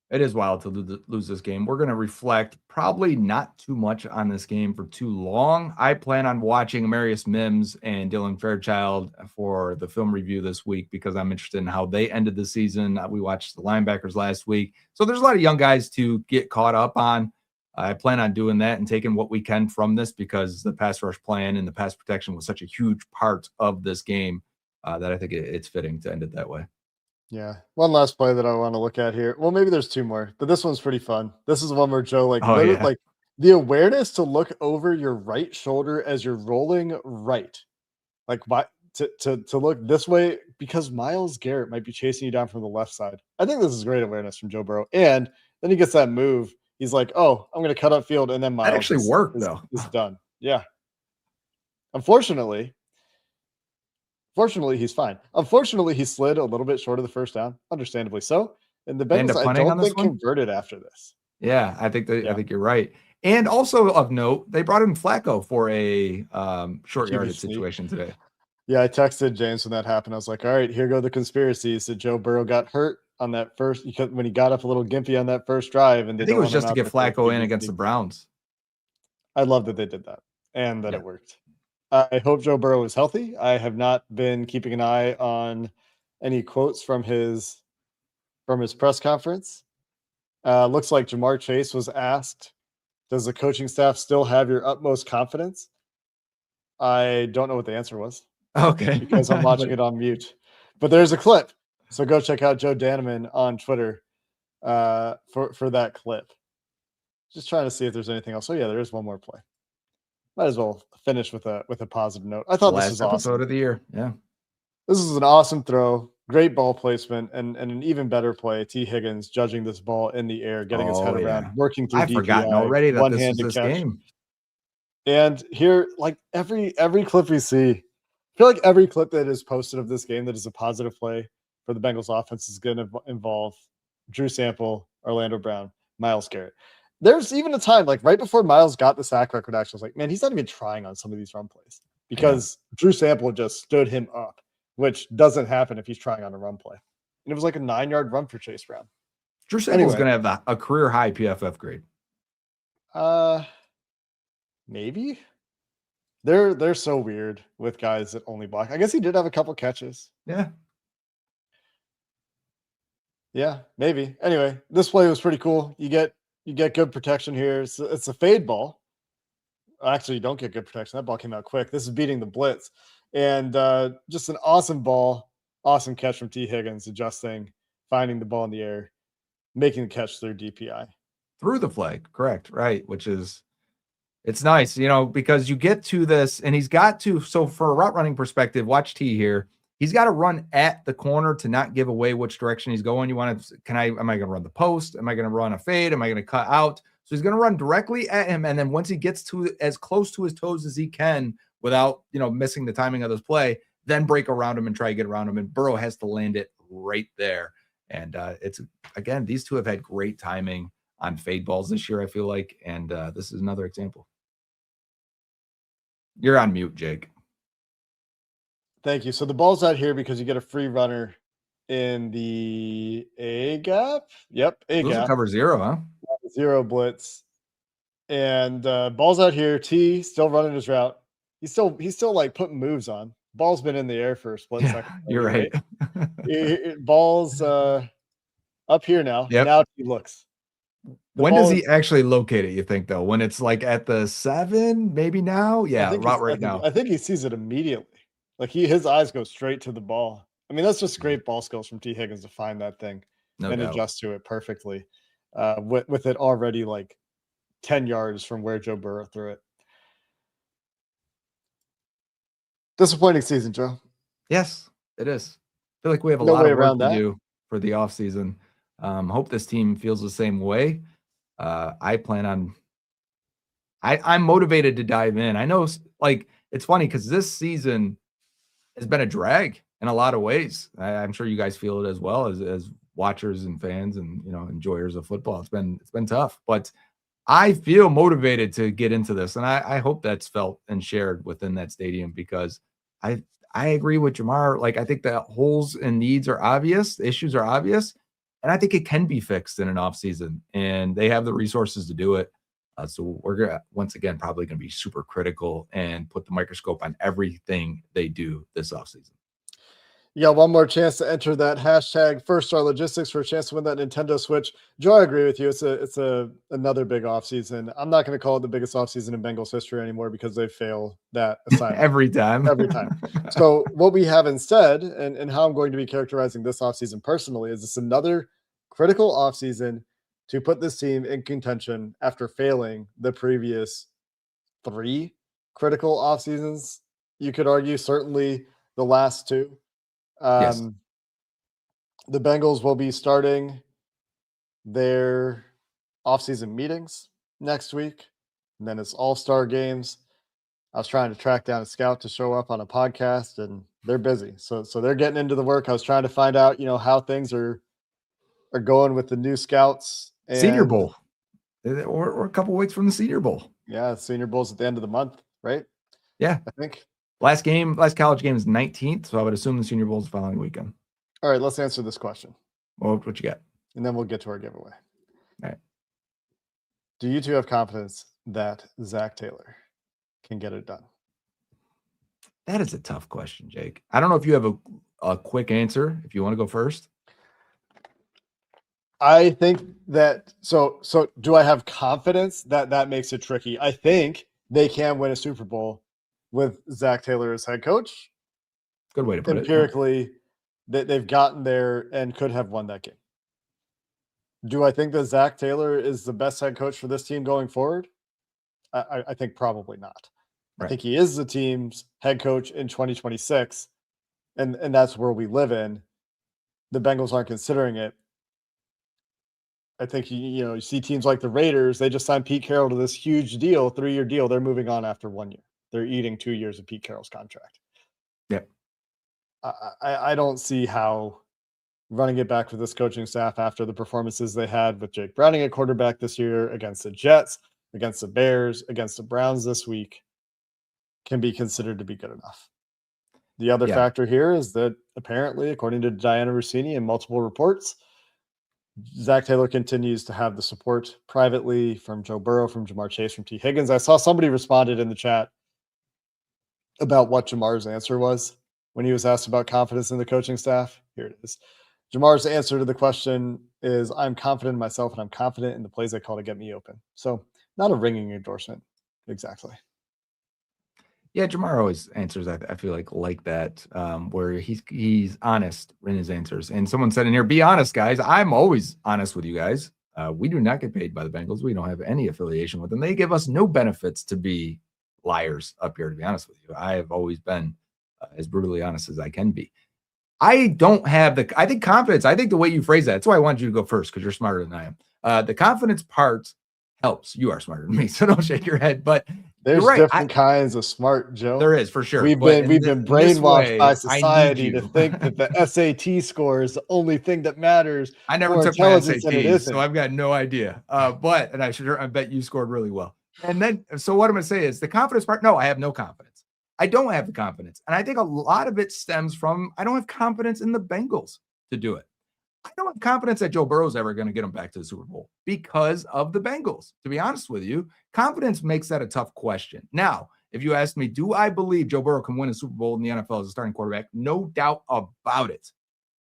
It is wild to lose this game. We're going to reflect probably not too much on this game for too long. I plan on watching Amarius Mims and Dylan Fairchild for the film review this week because I'm interested in how they ended the season. We watched the linebackers last week. So there's a lot of young guys to get caught up on. I plan on doing that and taking what we can from this because the pass rush plan and the pass protection was such a huge part of this game that I think it's fitting to end it that way. Yeah. One last play that I want to look at here. Well, maybe there's 2 more, but this one's pretty fun. This is one where Joe, the awareness to look over your right shoulder as you're rolling right, to look this way because Myles Garrett might be chasing you down from the left side. I think this is great awareness from Joe Burrow. And then he gets that move. He's like, oh, I'm going to cut upfield. And then Myles that actually worked, though. Is done. Yeah. Unfortunately, he's fine. Unfortunately, he slid a little bit short of the first down, understandably so. And the Bengals, I don't think, converted after this. Yeah, I think you're right. And also of note, they brought in Flacco for a short QB yardage sneak. situation today. Yeah, I texted James when that happened. I was like, all right, here go the conspiracies that Joe Burrow got hurt on that first, when he got up a little gimpy on that first drive, and they I think it don't was want him just to out get there for a Flacco in QB against the sneak. Browns. I love that they did that and that Yeah. it worked. I hope Joe Burrow is healthy. I have not been keeping an eye on any quotes from his press conference. Looks like Jamar Chase was asked, does the coaching staff still have your utmost confidence? I don't know what the answer was. Okay. Because I'm watching it on mute. But there's a clip. So go check out Joe Daneman on Twitter for that clip. Just trying to see if there's anything else. Oh yeah, there is one more play. Might as well finish with a positive note. I thought this was Last episode awesome. of the year. Yeah. This is an awesome throw, great ball placement, and an even better play. T. Higgins judging this ball in the air, getting his head around, working through I've DPI, forgotten already that this was one-handed this catch. game. And here, like every clip we see, I feel like every clip that is posted of this game that is a positive play for the Bengals offense is going to involve Drew Sample, Orlando Brown, Myles Garrett. There's even a time, like right before Myles got the sack record, actually, I was like, man, he's not even trying on some of these run plays because Drew Sample just stood him up, which doesn't happen if he's trying on a run play. And it was like a 9-yard run for Chase Brown. Drew Sample's going to have a career high PFF grade. Maybe. They're so weird with guys that only block. I guess he did have a couple catches. Yeah. Yeah, maybe. Anyway, this play was pretty cool. You get good protection here. It's a fade ball. Actually, you don't get good protection. That ball came out quick. This is beating the blitz. And just an awesome ball. Awesome catch from T. Higgins, adjusting, finding the ball in the air, making the catch through DPI. Through the flag, correct, right, which is it's nice, because you get to this, and he's got to. So for a route running perspective, watch T here. He's got to run at the corner to not give away which direction he's going. You want to? Am I going to run the post? Am I going to run a fade? Am I going to cut out? So he's going to run directly at him, and then once he gets to as close to his toes as he can without missing the timing of this play, then break around him and try to get around him. And Burrow has to land it right there. And it's again, these two have had great timing on fade balls this year, I feel like, and this is another example. You're on mute, Jake. Thank you. So the ball's out here because you get a free runner in the A gap. Yep, A gap. Cover 0, huh? 0 blitz. And ball's out here. T still running his route. He's still like putting moves on. Ball's been in the air for a split second. You're right. Ball's up here now. Yep. Now T looks. When does he actually locate it, you think, though? When it's like at the 7, maybe now? Yeah, now. I think he sees it immediately. Like his eyes go straight to the ball. I mean, that's just great ball skills from T. Higgins to find that thing and adjust to it perfectly. With it already like 10 yards from where Joe Burrow threw it. Disappointing season, Joe. Yes, it is. I feel like we have a lot of work to do for the offseason. Hope this team feels the same way. I'm motivated to dive in. I know, like, it's funny because this season has been a drag in a lot of ways. I'm sure you guys feel it as well as watchers and fans and enjoyers of football. It's been tough, but I feel motivated to get into this, and I hope that's felt and shared within that stadium because I agree with Jamar. Like, I think the holes and needs are obvious, the issues are obvious, and I think it can be fixed in an offseason, and they have the resources to do it. So we're gonna once again probably going to be super critical and put the microscope on everything they do this offseason. You got one more chance to enter that hashtag First Star Logistics for a chance to win that Nintendo Switch. Joe, I agree with you. It's another big offseason. I'm not going to call it the biggest offseason in Bengals history anymore because they fail that assignment every time. So what we have instead, and how I'm going to be characterizing this offseason personally, is it's another critical offseason to put this team in contention after failing the previous 3 critical off seasons. You could argue certainly the last 2. Yes. The Bengals will be starting their offseason meetings next week, and then it's all-star games. I was trying to track down a scout to show up on a podcast, and they're busy. So they're getting into the work. I was trying to find out, how things are going with the new scouts. And Senior Bowl. We're a couple weeks from the Senior Bowl. Yeah, Senior Bowl's at the end of the month, right? Yeah. I think. Last college game is 19th, so I would assume the Senior Bowl is the following weekend. All right, let's answer this question. Well, what you got? And then we'll get to our giveaway. All right. Do you two have confidence that Zac Taylor can get it done? That is a tough question, Jake. I don't know if you have a quick answer. If you want to go first. I think that so do I have confidence that makes it tricky? I think they can win a Super Bowl with Zac Taylor as head coach. Good way to put Empirically, they've gotten there and could have won that game. Do I think that Zac Taylor is the best head coach for this team going forward? I think probably not. Right. I think he is the team's head coach in 2026, and that's where we live in. The Bengals aren't considering it. I think you see teams like the Raiders. They just signed Pete Carroll to this huge deal, 3-year deal. They're moving on after 1 year. They're eating 2 years of Pete Carroll's contract. Yep. I don't see how running it back with this coaching staff after the performances they had with Jake Browning at quarterback this year against the Jets, against the Bears, against the Browns this week can be considered to be good enough. The other factor here is that apparently, according to Diana Rossini and multiple reports, Zac Taylor continues to have the support privately from Joe Burrow, from Jamar Chase, from T. Higgins. I saw somebody responded in the chat about what Jamar's answer was when he was asked about confidence in the coaching staff. Here it is. Jamar's answer to the question is, I'm confident in myself and I'm confident in the plays I call to get me open. So not a ringing endorsement. Exactly. Yeah, Jamar always answers, I feel like that, where he's honest in his answers. And someone said in here, be honest, guys. I'm always honest with you guys. We do not get paid by the Bengals. We don't have any affiliation with them. They give us no benefits to be liars up here, to be honest with you. I have always been as brutally honest as I can be. I don't have I think confidence. I think the way you phrase that's why I wanted you to go first, because you're smarter than I am. The confidence part helps. You are smarter than me, so don't shake your head. But there's different kinds of smart, Joe. There is, for sure. We've been brainwashed by society to think that the SAT score is the only thing that matters. I never took my SAT, so I've got no idea. I bet you scored really well. And then, so what I'm going to say is the confidence part. No, I have no confidence. I don't have the confidence. And I think a lot of it stems from, I don't have confidence in the Bengals to do it. I don't have confidence that Joe Burrow is ever going to get them back to the Super Bowl because of the Bengals. To be honest with you, confidence makes that a tough question. Now, if you ask me, do I believe Joe Burrow can win a Super Bowl in the NFL as a starting quarterback? No doubt about it.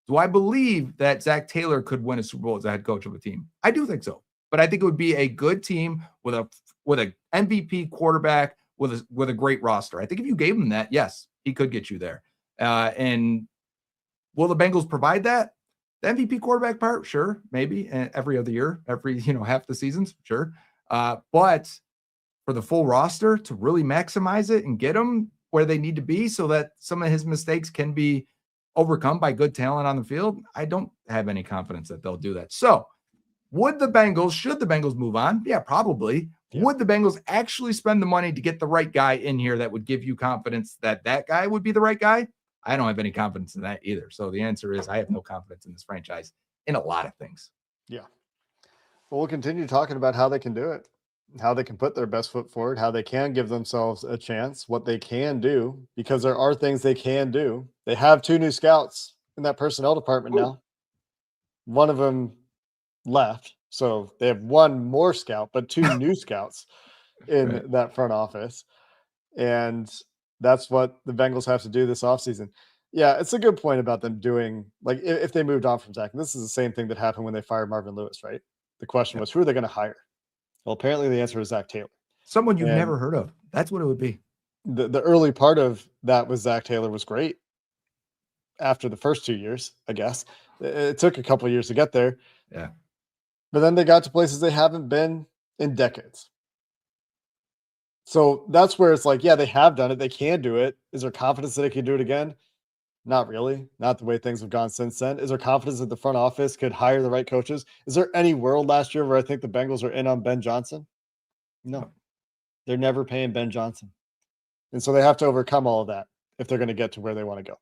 Do I believe that Zac Taylor could win a Super Bowl as a head coach of a team? I do think so. But I think it would be a good team with a MVP quarterback with a great roster. I think if you gave him that, yes, he could get you there. And will the Bengals provide that? The MVP quarterback part, sure, maybe every other year, half the seasons, sure. But for the full roster to really maximize it and get them where they need to be so that some of his mistakes can be overcome by good talent on the field, I don't have any confidence that they'll do that. So should the Bengals move on? Yeah, probably. Yeah. Would the Bengals actually spend the money to get the right guy in here that would give you confidence that guy would be the right guy? I don't have any confidence in that either. So the answer is I have no confidence in this franchise in a lot of things. Yeah. Well, we'll continue talking about how they can do it, how they can put their best foot forward, how they can give themselves a chance, what they can do, because there are things they can do. They have 2 new scouts in that personnel department now. One of them left. So they have 1 more scout, but 2 new scouts in that front office. And that's what the Bengals have to do this offseason. Yeah, it's a good point about them doing, like, if they moved on from Zac. And this is the same thing that happened when they fired Marvin Lewis, right? The question was, who are they going to hire? Well, apparently the answer is Zac Taylor. Someone you've never heard of. That's what it would be. The early part of that with Zac Taylor was great. After the first 2 years, I guess. It took a couple of years to get there. Yeah. But then they got to places they haven't been in decades. So that's where it's like, yeah, they have done it. They can do it. Is there confidence that they can do it again? Not really. Not the way things have gone since then. Is there confidence that the front office could hire the right coaches? Is there any world last year where I think the Bengals are in on Ben Johnson? No. They're never paying Ben Johnson. And so they have to overcome all of that if they're going to get to where they want to go.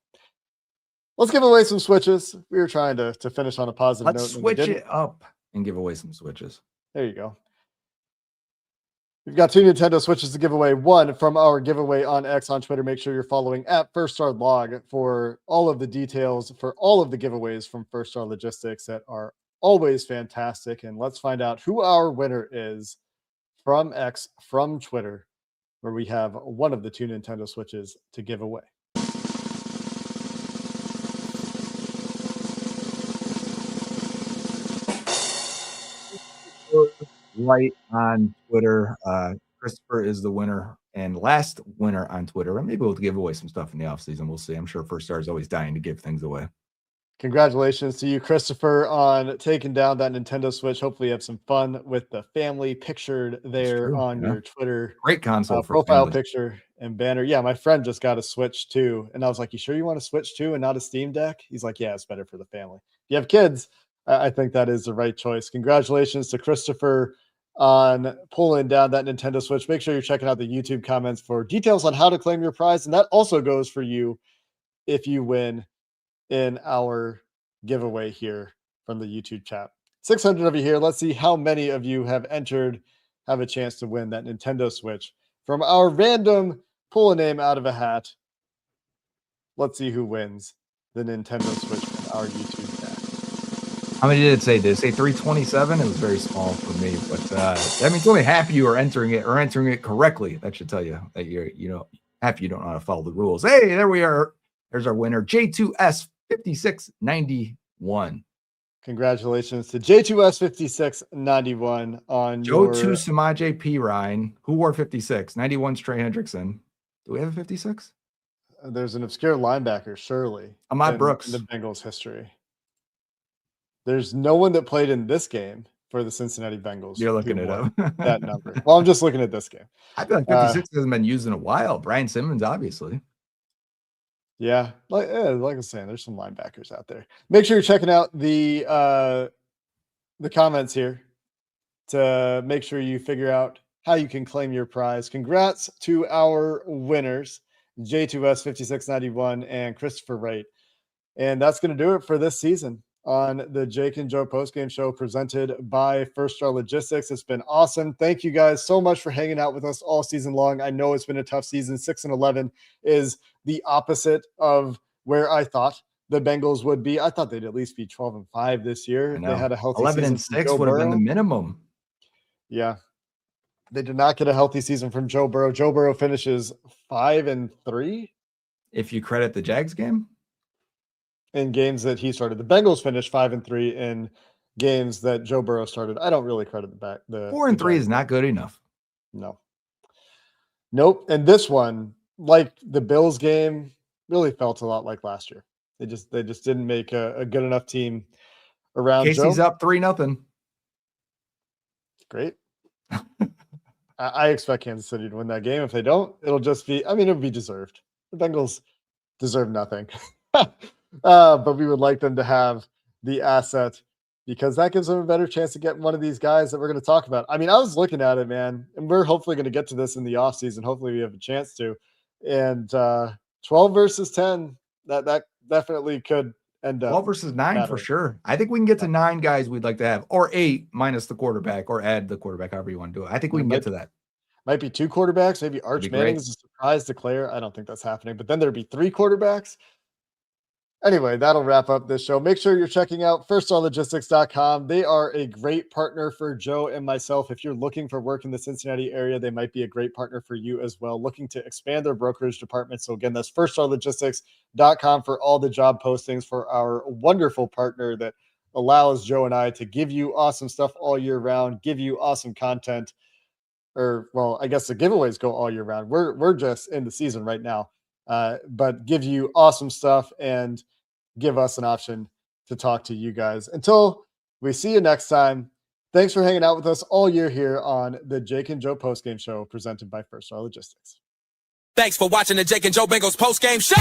Let's give away some switches. We were trying to finish on a positive note. Let's switch it up and give away some switches. There you go. We've got 2 Nintendo Switches to give away. One from our giveaway on X on Twitter. Make sure you're following at First Star Log for all of the details for all of the giveaways from First Star Logistics that are always fantastic. And let's find out who our winner is from X, from Twitter, where we have one of the 2 Nintendo Switches to give away. Right on Twitter. Christopher is the winner and last winner on Twitter. And maybe we'll give away some stuff in the offseason. We'll see. I'm sure First Star is always dying to give things away. Congratulations to you, Christopher, on taking down that Nintendo Switch. Hopefully you have some fun with the family pictured there on your Twitter. Great console for profile families. picture and banner. Yeah, my friend just got a Switch too. And I was like, you sure you want a Switch too and not a Steam Deck? He's like, yeah, it's better for the family. If you have kids, I think that is the right choice. Congratulations to Christopher on pulling down that Nintendo Switch. Make sure you're checking out the YouTube comments for details on how to claim your prize. And that also goes for you if you win in our giveaway here from the YouTube chat. 600 of you here. Let's see how many of you have entered, have a chance to win that Nintendo Switch from our random pull a name out of a hat. Let's see who wins the Nintendo Switch from our YouTube chat. How many did it say? Did it say 327? It was very small for me, but that means only half of you are entering it correctly. That should tell you that half of you don't know how to follow the rules. Hey, there we are. There's our winner, J2S5691. Congratulations to J2S5691 on Joe your... 2 Samaje P. Ryan, who wore 56, 91 Trey Hendrickson. Do we have a 56? There's an obscure linebacker, surely. Ahmad Brooks. In the Bengals history. There's no one that played in this game for the Cincinnati Bengals. You're looking it up. That number. Well, I'm just looking at this game. I feel like 56 hasn't been used in a while. Brian Simmons, obviously. Yeah, like I was saying, there's some linebackers out there. Make sure you're checking out the comments here to make sure you figure out how you can claim your prize. Congrats to our winners, J2S5691 and Christopher Wright. And that's going to do it for this season on the Jake and Joe Postgame Show presented by First Star Logistics. It's been awesome. Thank you guys so much for hanging out with us all season long. I know it's been a tough season. 6-11 is the opposite of where I thought the Bengals would be. I thought they'd at least be 12-5 this year. They had a healthy 11-6 would have been the minimum. Yeah. They did not get a healthy season from Joe Burrow. Joe Burrow finishes 5-3. If you credit the Jags game. In games that he started. The Bengals finished 5-3 in games that Joe Burrow started. I don't really credit the 4-3 is not good enough. No. Nope. And this one, like the Bills game, really felt a lot like last year. They just didn't make a good enough team around Casey's Joe. up 3-0. Great. I expect Kansas City to win that game. If they don't, it'll just be, it'll be deserved. The Bengals deserve nothing. But we would like them to have the asset because that gives them a better chance to get one of these guys that we're going to talk about. I was looking at it, man, and we're hopefully going to get to this in the offseason. Hopefully we have a chance to. And 12 versus 10, that definitely could end up 12 versus 9 mattering. for sure. I think we can get to 9 guys we'd like to have, or 8 minus the quarterback, or add the quarterback, however you want to do it. I think we can get to that. Might be 2 quarterbacks. Maybe Arch Manning is a surprise declare. I don't think that's happening. But then there'd be 3 quarterbacks. Anyway, that'll wrap up this show. Make sure you're checking out firststarlogistics.com. They are a great partner for Joe and myself. If you're looking for work in the Cincinnati area, they might be a great partner for you as well, looking to expand their brokerage department. So again, that's firststarlogistics.com for all the job postings for our wonderful partner that allows Joe and I to give you awesome stuff all year round, give you awesome content. Or, well, I guess the giveaways go all year round. We're just in the season right now, but give you awesome stuff and give us an option to talk to you guys. Until we see you next time, thanks for hanging out with us all year here on the Jake and Joe Postgame Show presented by First Star Logistics. Thanks for watching the Jake and Joe Bengals Postgame Show.